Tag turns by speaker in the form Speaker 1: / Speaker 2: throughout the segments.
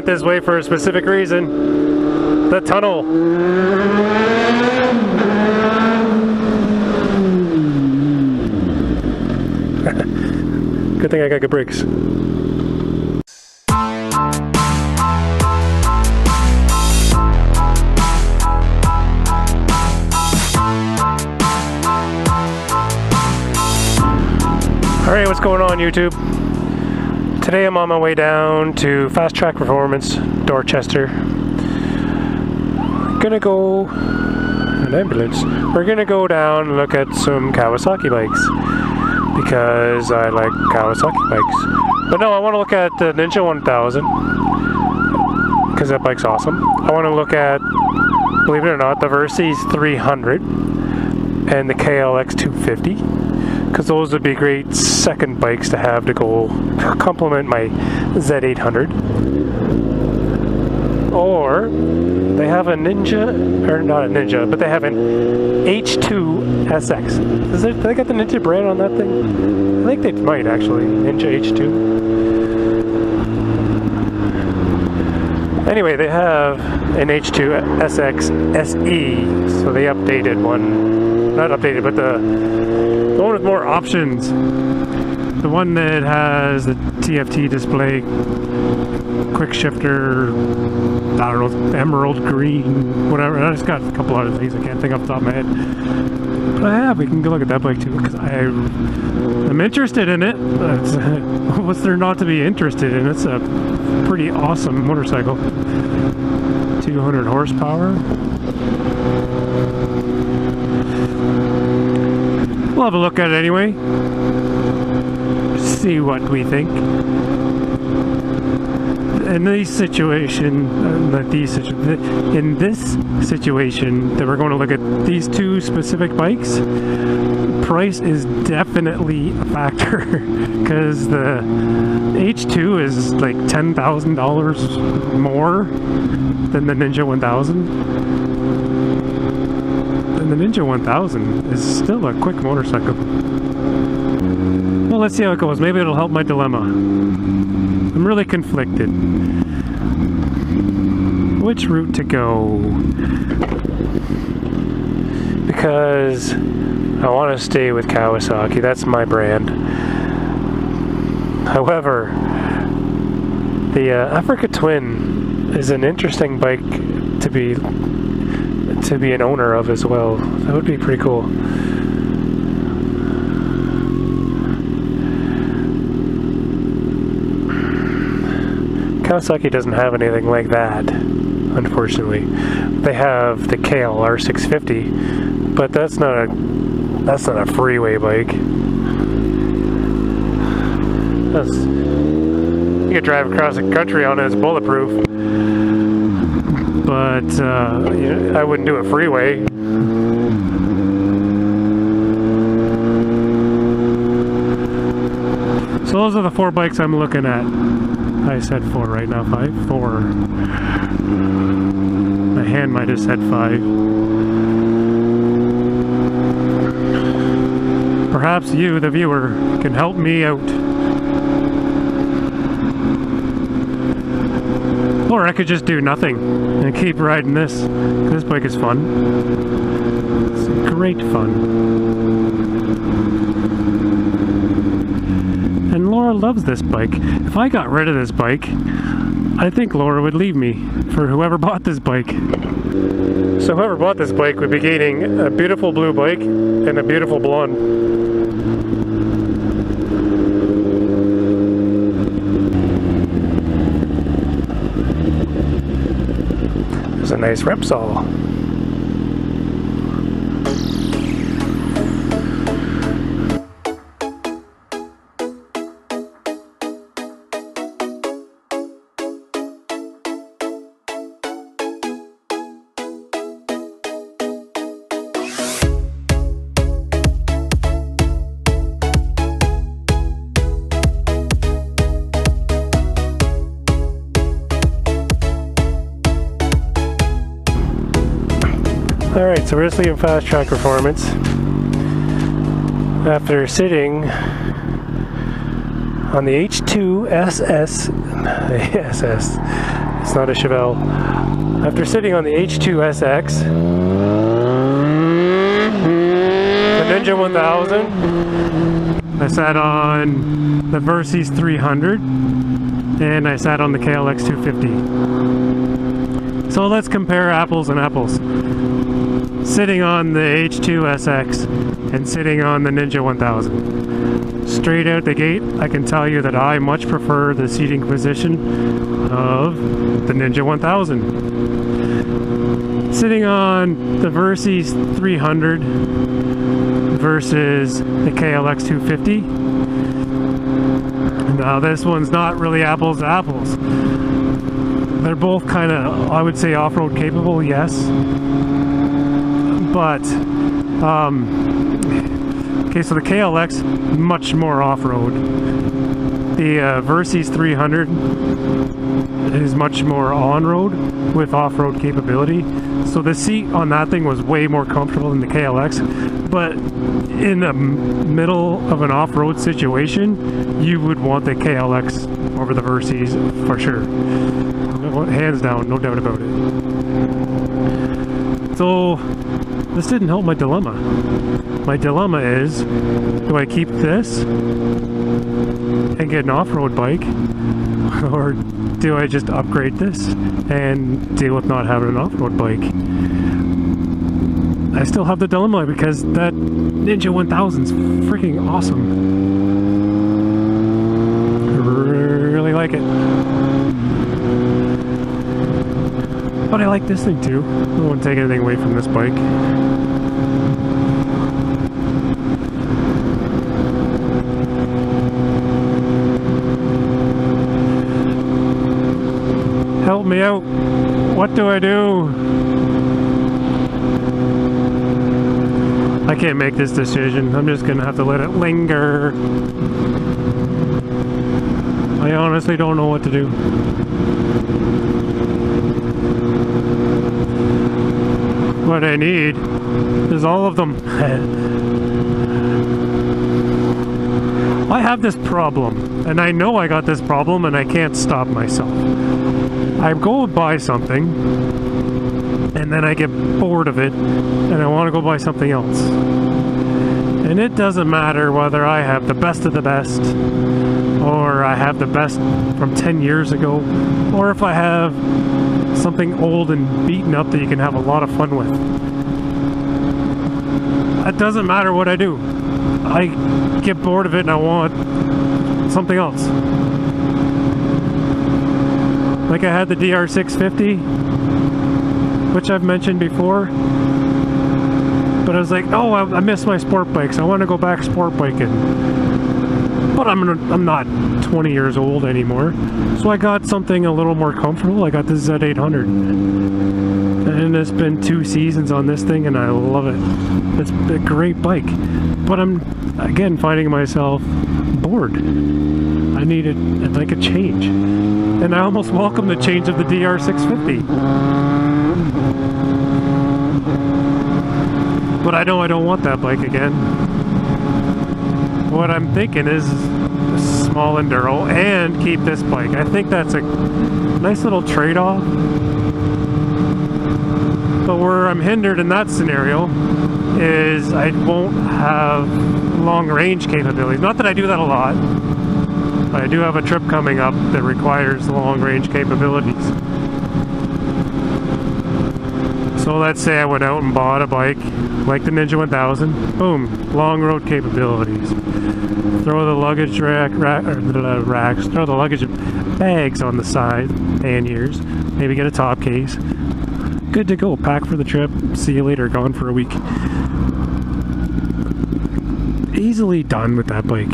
Speaker 1: went this way for a specific reason. The tunnel. Good thing I got good brakes. Alright, what's going on YouTube? Today I'm on my way down to Fast Track Performance, Dorchester. Gonna go an ambulance. We're gonna go down and look at some Kawasaki bikes because I like Kawasaki bikes. But no, I want to look at the Ninja 1000 because that bike's awesome. I want to look at, believe it or not, the Versys 300 and the KLX 250. Because those would be great second bikes to have to go complement my Z800. Or they have a Ninja, or not a Ninja, but they have an H2 SX. Do they got the Ninja brand on that thing? I think they might actually, Ninja H2. Anyway, they have an H2 SX SE, so they updated one. Not updated, but the one with more options. The one that has the TFT display, quick shifter, I don't know, emerald green, whatever. I just got a couple other things I can't think off the top of my head. But yeah, we can go look at that bike too, because I'm interested in it. What's there not to be interested in? It's a pretty awesome motorcycle. 200 horsepower. We'll have a look at it anyway. See what we think. In this situation that we're going to look at these two specific bikes, price is definitely a factor because the H2 is like $10,000 more than the Ninja 1000. And the Ninja 1000 is still a quick motorcycle. Well, let's see how it goes. Maybe it'll help my dilemma. I'm really conflicted. Which route to go? Because I want to stay with Kawasaki. That's my brand. However, the Africa Twin is an interesting bike to be an owner of as well. That would be pretty cool. Kawasaki doesn't have anything like that, unfortunately. They have the KLR 650, but that's not a freeway bike. You could drive across the country on it, it's bulletproof. But I wouldn't do a freeway. So those are the four bikes I'm looking at. I said 4 right now, 5? 4. My hand might have said 5. Perhaps you, the viewer, can help me out. Or I could just do nothing and keep riding this. This bike is fun. It's great fun. And Laura loves this bike. If I got rid of this bike, I think Laura would leave me for whoever bought this bike. So whoever bought this bike would be gaining a beautiful blue bike and a beautiful blonde. There's a nice Repsol. Alright, so we're just leaving Fast Track Performance after sitting on the H2 SS It's not a Chevelle. After sitting on the H2SX, the Ninja 1000, I sat on the Versys 300, and I sat on the KLX 250. So let's compare apples and apples. Sitting on the H2SX and sitting on the Ninja 1000. Straight out the gate, I can tell you that I much prefer the seating position of the Ninja 1000. Sitting on the Versys 300 versus the KLX 250. Now this one's not really apples to apples. They're both kind of, I would say, off-road capable, yes. But, okay, so the KLX, much more off-road. The Versys 300 is much more on-road with off-road capability. So the seat on that thing was way more comfortable than the KLX. But in the middle of an off-road situation, you would want the KLX over the Versys for sure. Hands down, no doubt about it. So this didn't help my dilemma. My dilemma is, do I keep this and get an off-road bike, or do I just upgrade this and deal with not having an off-road bike? I still have the dilemma because that Ninja 1000's freaking awesome. I really like it. But I like this thing too. I won't take anything away from this bike. Help me out. What do I do? I can't make this decision. I'm just gonna have to let it linger. I honestly don't know what to do. What I need is all of them. I have this problem, and I know I got this problem, and I can't stop myself. I go buy something, and then I get bored of it, and I want to go buy something else. And it doesn't matter whether I have the best of the best, or I have the best from 10 years ago, or if I have something old and beaten up that you can have a lot of fun with. It doesn't matter what I do. I get bored of it and I want something else. Like I had the DR650, which I've mentioned before, but I was like, oh, I miss my sport bikes. I want to go back sport biking. But I'm not 20 years old anymore, so I got something a little more comfortable. I got the Z800, and it's been 2 seasons on this thing, and I love it. It's a great bike, but I'm again finding myself bored. I needed like a change, and I almost welcome the change of the DR650. But I know I don't want that bike again. What I'm thinking is a small enduro and keep this bike. I think that's a nice little trade-off. But where I'm hindered in that scenario is I won't have long range capabilities. Not that I do that a lot, but I do have a trip coming up that requires long range capabilities. So let's say I went out and bought a bike like the Ninja 1000, boom, long road capabilities. Throw the luggage racks, throw the luggage bags on the side, panniers, maybe get a top case. Good to go, pack for the trip, see you later, gone for a week. Easily done with that bike.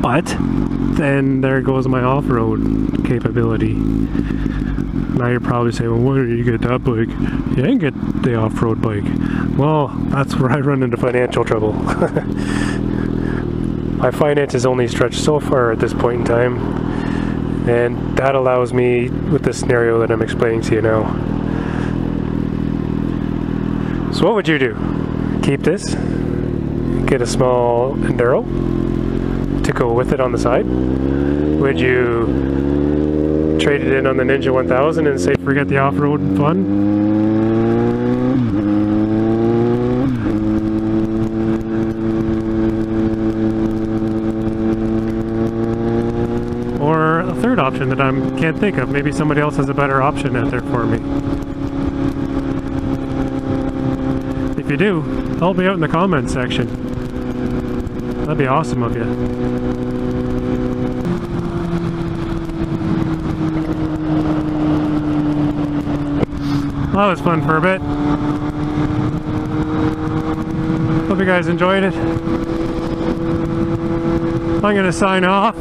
Speaker 1: But then there goes my off-road capability. Now you're probably saying, well, why did you get that bike? You didn't get the off-road bike. Well, that's where I run into financial trouble. My finances only stretch so far at this point in time, and that allows me, with the scenario that I'm explaining to you now. So what would you do? Keep this? Get a small enduro to go with it on the side? Would you trade it in on the Ninja 1000 and say forget the off-road fun. Or a third option that I can't think of. Maybe somebody else has a better option out there for me. If you do, help me out in the comments section. That'd be awesome of you. Well, that was fun for a bit. Hope you guys enjoyed it. I'm going to sign off.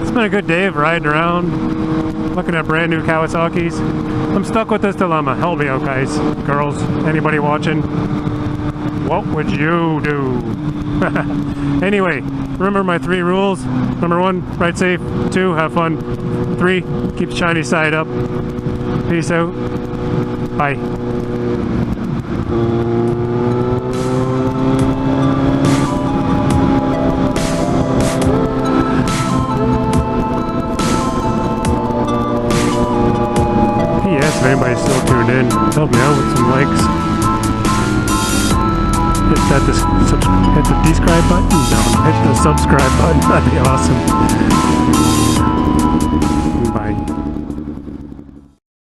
Speaker 1: It's been a good day of riding around, looking at brand new Kawasaki's. I'm stuck with this dilemma. Help me out, guys, girls, anybody watching. What would you do? Anyway, remember my 3 rules. Number 1, ride safe. 2, have fun. 3, keep the shiny side up. Peace out. Bye. If anybody's still tuned in, help me out with some likes. Hit the subscribe button? No, hit the subscribe button. That'd be awesome. Bye.